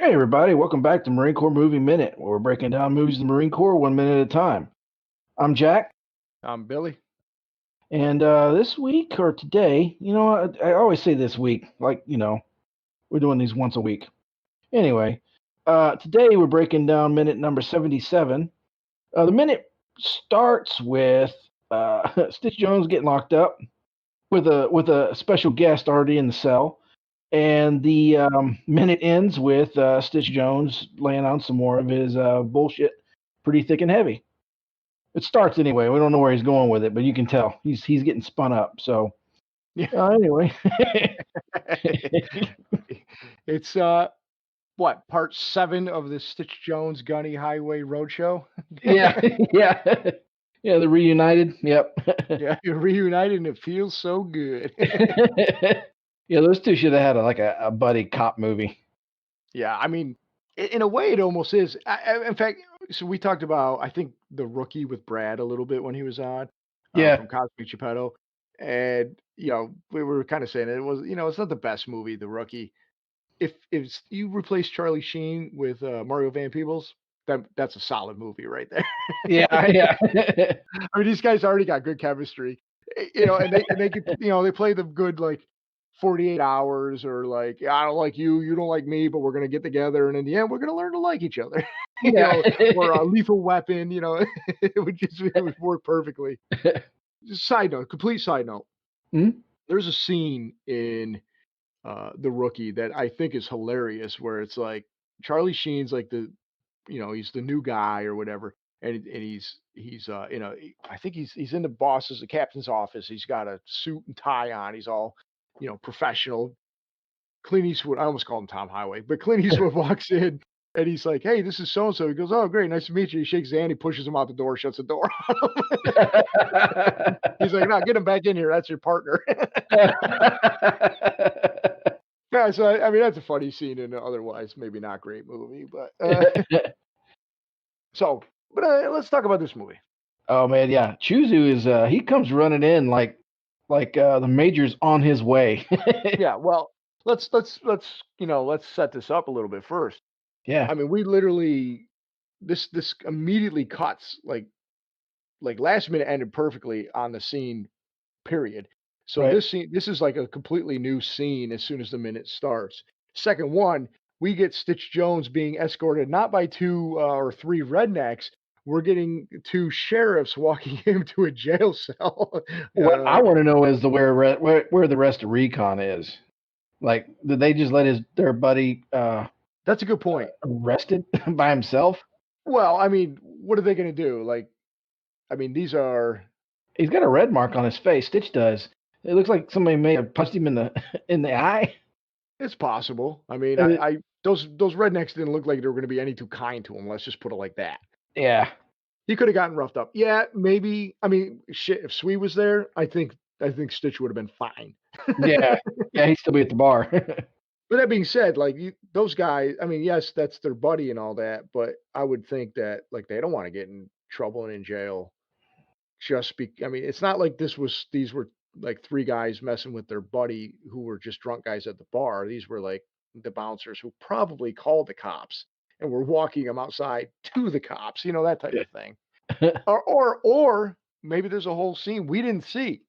Hi, everybody. Welcome back to Marine Corps Movie Minute, where we're breaking down movies in the Marine Corps 1 minute at a time. I'm Jack, I'm Billy. and this week or today, I always say this week, we're doing these once a week. Anyway, today we're breaking down minute number 77. The minute starts with Stitch Jones getting locked up with a special guest already in the cell. And the minute ends with Stitch Jones laying on some more of his bullshit, pretty thick and heavy. It starts anyway. We don't know where he's going with it, but you can tell he's getting spun up. So anyway, It's what, part 7 of the Stitch Jones Gunny Highway Roadshow? yeah, yeah, yeah. They're reunited. Yep. Yeah, you're reunited and it feels so good. Yeah, those two should have had a buddy cop movie. Yeah, I mean, in a way, it almost is. In fact, so we talked about, I think, The Rookie with Brad a little bit when he was on Yeah, from Cosmic Geppetto. And, we were kind of saying it was, it's not the best movie, The Rookie. If you replace Charlie Sheen with Mario Van Peebles, that's a solid movie right there. yeah, yeah. I mean, these guys already got good chemistry, and they could, they play them good like 48 hours or like I don't like you, you don't like me, but we're gonna get together, and in the end, we're gonna learn to like each other. Yeah. Or a Lethal Weapon. It would work perfectly. Just side note, complete side note. Hmm? There's a scene in The Rookie that I think is hilarious where it's like Charlie Sheen's like he's the new guy or whatever, and he's I think he's in the captain's office. He's got a suit and tie on. He's all professional. Clint Eastwood, I almost called him Tom Highway, but Clint Eastwood walks in and he's like, "Hey, this is so and so." He goes, "Oh, great, nice to meet you." He shakes his hand, he pushes him out the door, shuts the door. He's like, "No, get him back in here. That's your partner." Yeah, so I mean that's a funny scene in an otherwise maybe not great movie, but so but let's talk about this movie. Oh man, yeah. Chuzu is he comes running in like the major's on his way. Yeah, well, let's set this up a little bit first. Yeah. I mean, we literally this immediately cuts like last minute ended perfectly on the scene, period. So Right. this is like a completely new scene as soon as the minute starts. Second one, we get Stitch Jones being escorted not by two or three rednecks. We're getting two sheriffs walking him to a jail cell. What I want to know is where the rest of Recon is. Like, did they just let their buddy That's a good point. arrested by himself? Well, I mean, what are they going to do? Like, I mean, these are. He's got a red mark on his face. Stitch does. It looks like somebody may have punched him in the in the eye. It's possible. I mean, Uh, I those rednecks didn't look like they were going to be any too kind to him. Let's just put it like that. yeah. He could have gotten roughed up. Yeah, maybe. I mean, shit. If Sweet was there, I think Stitch would have been fine. Yeah. Yeah, he'd still be at the bar. But that being said, like those guys, I mean, yes, that's their buddy and all that, but I would think that like they don't want to get in trouble and in jail I mean, it's not like these were like three guys messing with their buddy who were just drunk guys at the bar. These were like the bouncers who probably called the cops and were walking them outside to the cops, that type of thing. Or maybe there's a whole scene we didn't see.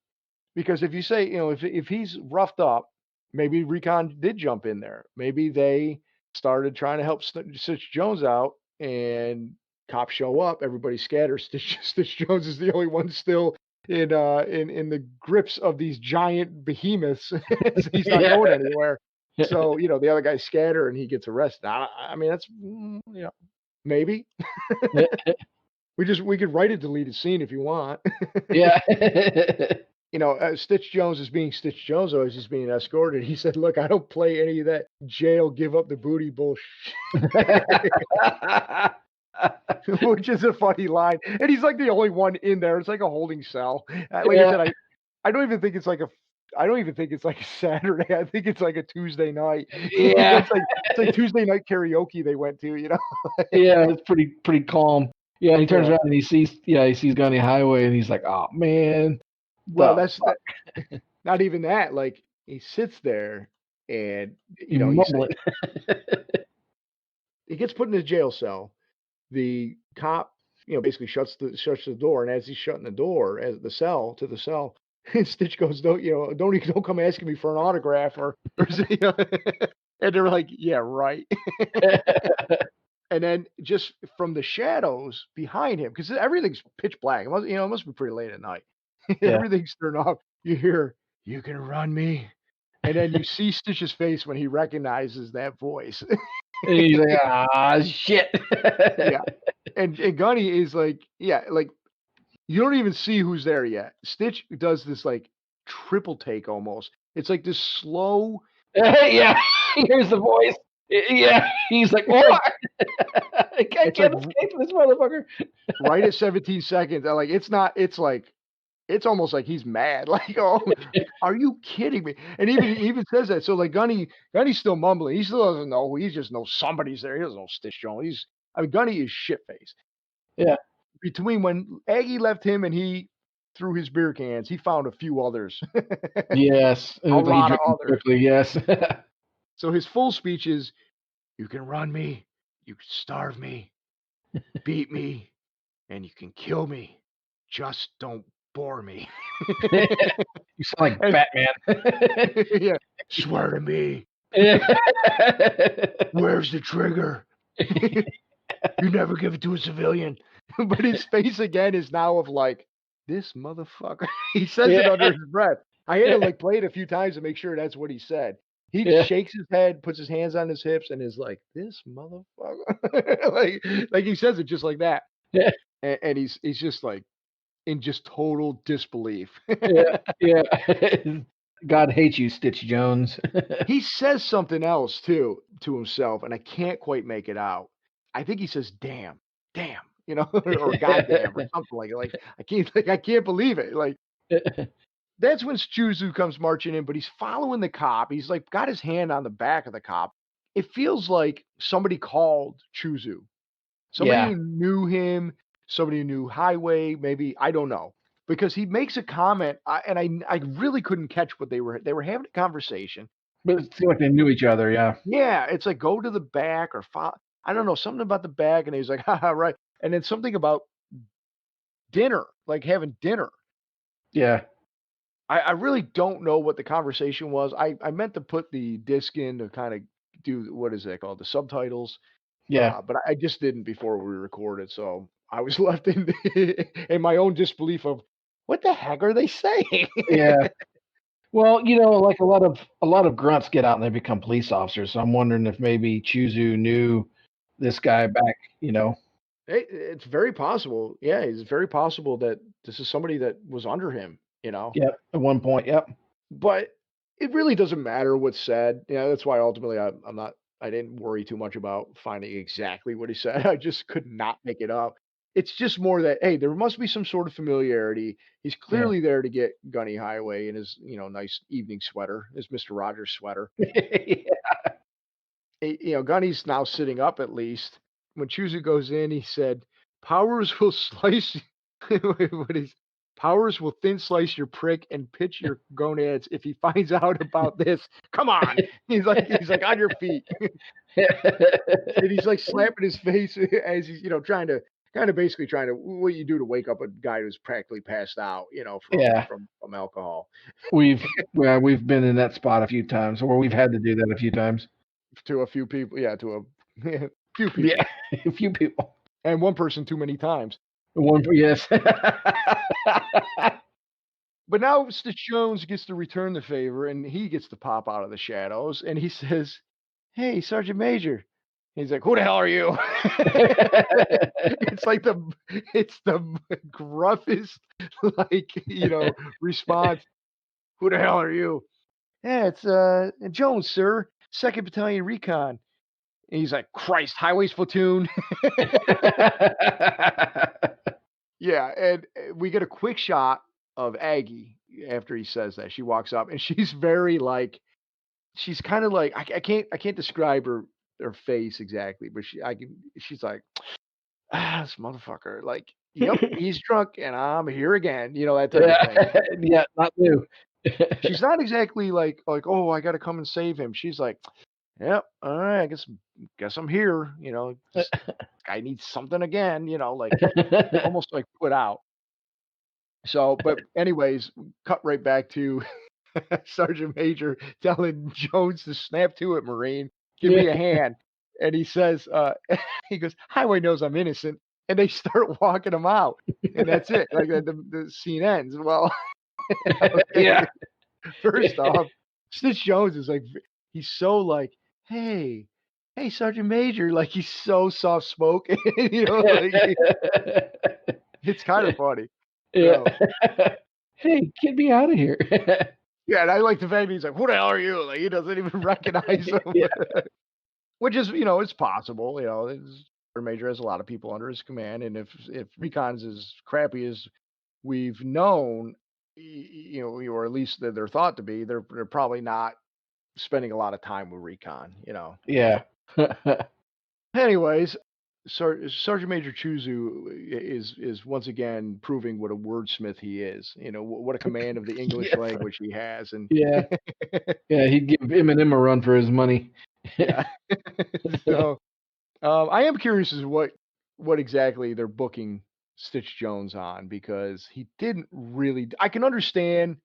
Because if you say, if he's roughed up, maybe Recon did jump in there. Maybe they started trying to help Stitch Jones out, and cops show up, everybody scatters. Stitch Jones is the only one still in the grips of these giant behemoths. He's not Yeah. going anywhere. So the other guys scatter and he gets arrested. I mean that's maybe we could write a deleted scene if you want. Yeah. Stitch Jones is being Stitch Jones, or is just being escorted. He said, "Look, I don't play any of that jail, give up the booty bullshit," which is a funny line. And he's like the only one in there. It's like a holding cell. Like I Yeah. said, I don't even think it's like I don't even think it's like a Saturday. I think it's like a Tuesday night. Yeah. It's like Tuesday night karaoke they went to. Yeah, it's pretty calm. Yeah, he turns Yeah. around and he sees Gunny Highway and he's like, "Oh man, Well, the that's not even that. Like he sits there and you he's mumbling." he gets put in a jail cell. The cop, basically shuts the door, and as he's shutting the door, as the cell to the cell, Stitch goes, don't come asking me for an autograph or and they were like, yeah, right. And then just from the shadows behind him, because everything's pitch black. It must be pretty late at night. Yeah. Everything's turned off. You hear, "You can run me," and then you see Stitch's face when he recognizes that voice. And he's like, ah, shit. Yeah, and Gunny is like, yeah, like you don't even see who's there yet. Stitch does this like triple take almost. It's like this slow. Yeah, here's the voice. Yeah, he's like, what? I It's can't like escape this motherfucker. right at 17 seconds. Like it's not. It's like it's almost like he's mad. Like, oh, like, are you kidding me? And he even says that. So like Gunny's still mumbling. He still doesn't know. He just knows somebody's there. He doesn't know Stitch Jones. Gunny is shit faced. Yeah. Between when Aggie left him and he threw his beer cans, he found a few others. Yes. It A looks like he lot of drinking others. quickly. Yes. So his full speech is, "You can run me, you can starve me, beat me, and you can kill me. Just don't bore me." You sound like And Batman. yeah, "Swear to me. Yeah. Where's the trigger? You never give it to a civilian." But his face again is now of like, this motherfucker. He says it under his breath. I had to like play it a few times to make sure that's what he said. He Yeah. shakes his head, puts his hands on his hips, and is like, "This motherfucker." like he says it just like that. Yeah. And he's just like in just total disbelief. Yeah. Yeah. God hates you, Stitch Jones. He says something else too to himself, and I can't quite make it out. I think he says, "Damn, damn," or "Goddamn," or something like it. I can't believe it. Like that's when Chuzu comes marching in, but he's following the cop. He's like got his hand on the back of the cop. It feels like somebody called Chuzu. Somebody Yeah. who knew him, somebody who knew Highway, maybe, I don't know. Because he makes a comment, and I really couldn't catch what they were having a conversation. But it seemed like they knew each other. Yeah. Yeah, it's like go to the back or I don't know, something about the back, and he's like, haha, right. And then something about dinner, like having dinner. Yeah. I really don't know what the conversation was. I meant to put the disc in to kind of do what is that called? The subtitles. Yeah. But I just didn't before we recorded, so I was left in my own disbelief of what the heck are they saying? Yeah. Well, like a lot of grunts get out and they become police officers. So I'm wondering if maybe Chuzu knew this guy back. It's very possible. Yeah, it's very possible that this is somebody that was under him. Yep. At one point. Yep. But it really doesn't matter what's said. Yeah, that's why ultimately I didn't worry too much about finding exactly what he said. I just could not make it up. It's just more that hey, there must be some sort of familiarity. He's Yeah. clearly there to get Gunny Highway in his nice evening sweater, his Mister Rogers sweater. Gunny's now sitting up at least. When Chuzu goes in, he said, "Powers will slice." what is Powers will thin slice your prick and pitch your gonads if he finds out about this. Come on, he's like on your feet, and he's like slapping his face as he's trying to basically trying to what you do to wake up a guy who's practically passed out, from Yeah. from alcohol. We've been in that spot a few times, or we've had to do that a few times. To a few people, yeah, to a few Yeah. people, A few people. and one person too many times. Yes. But now Stitch Jones gets to return the favor, and he gets to pop out of the shadows, and he says, "Hey, Sergeant Major." He's like, "Who the hell are you?" It's like it's the gruffest, like, response. "Who the hell are you?" "Yeah, it's Jones, sir, 2nd Battalion Recon." And he's like, "Christ, Highways platoon." Yeah, and we get a quick shot of Aggie after he says that. She walks up and she's very like she's kind of like I can't describe her face exactly, but she's like, this motherfucker. Like, yep, he's drunk and I'm here again, that type of Yeah. thing. Yeah, not new. She's not exactly like, oh, I gotta come and save him. She's like, Yep. All right. Guess I'm here. This guy needs something again. Like almost like put out. So, but anyways, cut right back to Sergeant Major telling Jones to snap to it, Marine. Give Yeah. me a hand. And he says, he goes, Highway knows I'm innocent. And they start walking him out. And that's it. Like the scene ends. Well, Yeah. okay. First off, Stitch Jones is like, he's so like, hey, hey, Sergeant Major. Like he's so soft spoken. Like it's kind of funny. Yeah. So, Hey, get me out of here. yeah. And I like the fact that he's like, who the hell are you? Like he doesn't even recognize him. Yeah. Which is, it's possible. Sergeant Major has a lot of people under his command, and if Recon's as crappy as we've known, or at least that they're thought to be, they're probably not spending a lot of time with Recon. Yeah. Anyways, Sergeant Major Chuzu is once again proving what a wordsmith he is. What a command of the English Yeah. language he has, and Yeah. Yeah. He'd give Eminem a run for his money. yeah. So I am curious as to what exactly they're booking Stitch Jones on because he didn't really. I can understand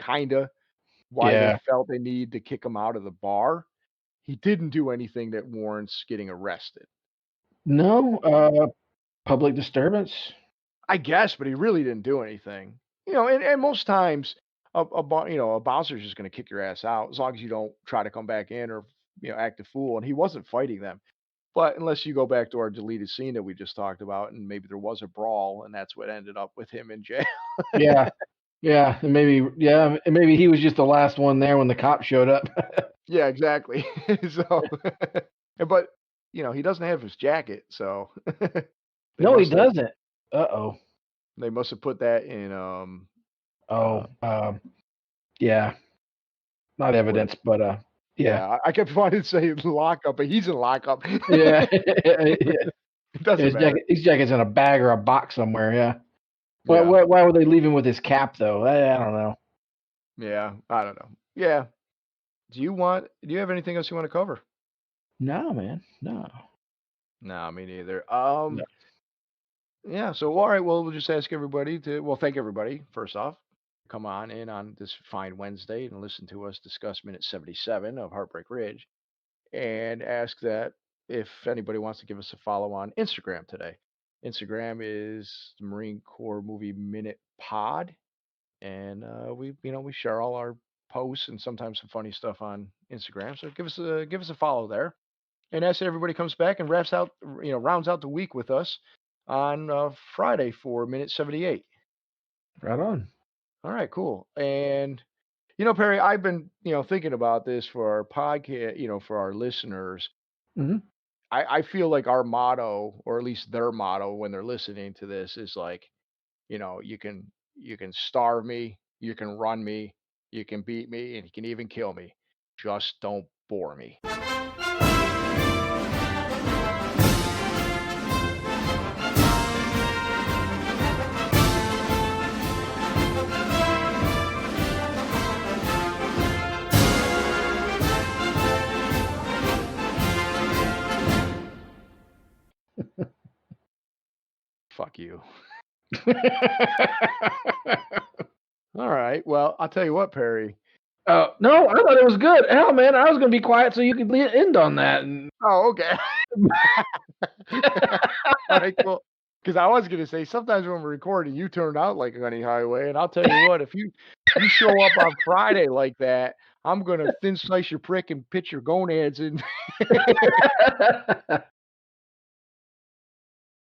kinda why they Yeah. felt they need to kick him out of the bar. He didn't do anything that warrants getting arrested. No, public disturbance. I guess, but he really didn't do anything. And most times a bouncer's just gonna kick your ass out as long as you don't try to come back in or act a fool. And he wasn't fighting them. But unless you go back to our deleted scene that we just talked about, and maybe there was a brawl, and that's what ended up with him in jail. Yeah. Yeah. And maybe he was just the last one there when the cops showed up. Yeah, exactly. So, but he doesn't have his jacket, so they No, he must have doesn't. Uh-oh. they must have put that in Oh, yeah. Not what evidence, but yeah. yeah, I kept wanting to say lockup, but he's in lockup. Yeah. Yeah. It doesn't matter. His jacket's in a bag or a box somewhere, yeah. Yeah, Why would they leave him with his cap though? I don't know. yeah, I don't know. Yeah. Do you have anything else you want to cover? No, man. No. No, me neither. No. Yeah, so all right, well, we'll just ask everybody thank everybody first off. Come on in on this fine Wednesday and listen to us discuss minute 77 of Heartbreak Ridge and ask that if anybody wants to give us a follow on Instagram today. Instagram is the Marine Corps Movie Minute Pod, and we share all our posts and sometimes some funny stuff on Instagram. So give us a follow there, and ask that everybody comes back and rounds out the week with us on Friday for minute 78. Right on. All right, cool. And Perry, I've been thinking about this for our podcast, for our listeners. Mhm. I feel like our motto, or at least their motto, when they're listening to this, is like, you can starve me, you can run me, you can beat me, and you can even kill me. Just don't bore me. Fuck you. All right. Well, I'll tell you what, Perry. No, I thought it was good. Hell, man, I was gonna be quiet so you could end on that. Oh, okay. All right, cool. Because I was gonna say sometimes when we're recording, you turn out like a honey highway, and I'll tell you what, if you show up on Friday like that, I'm gonna thin slice your prick and pitch your gonads in.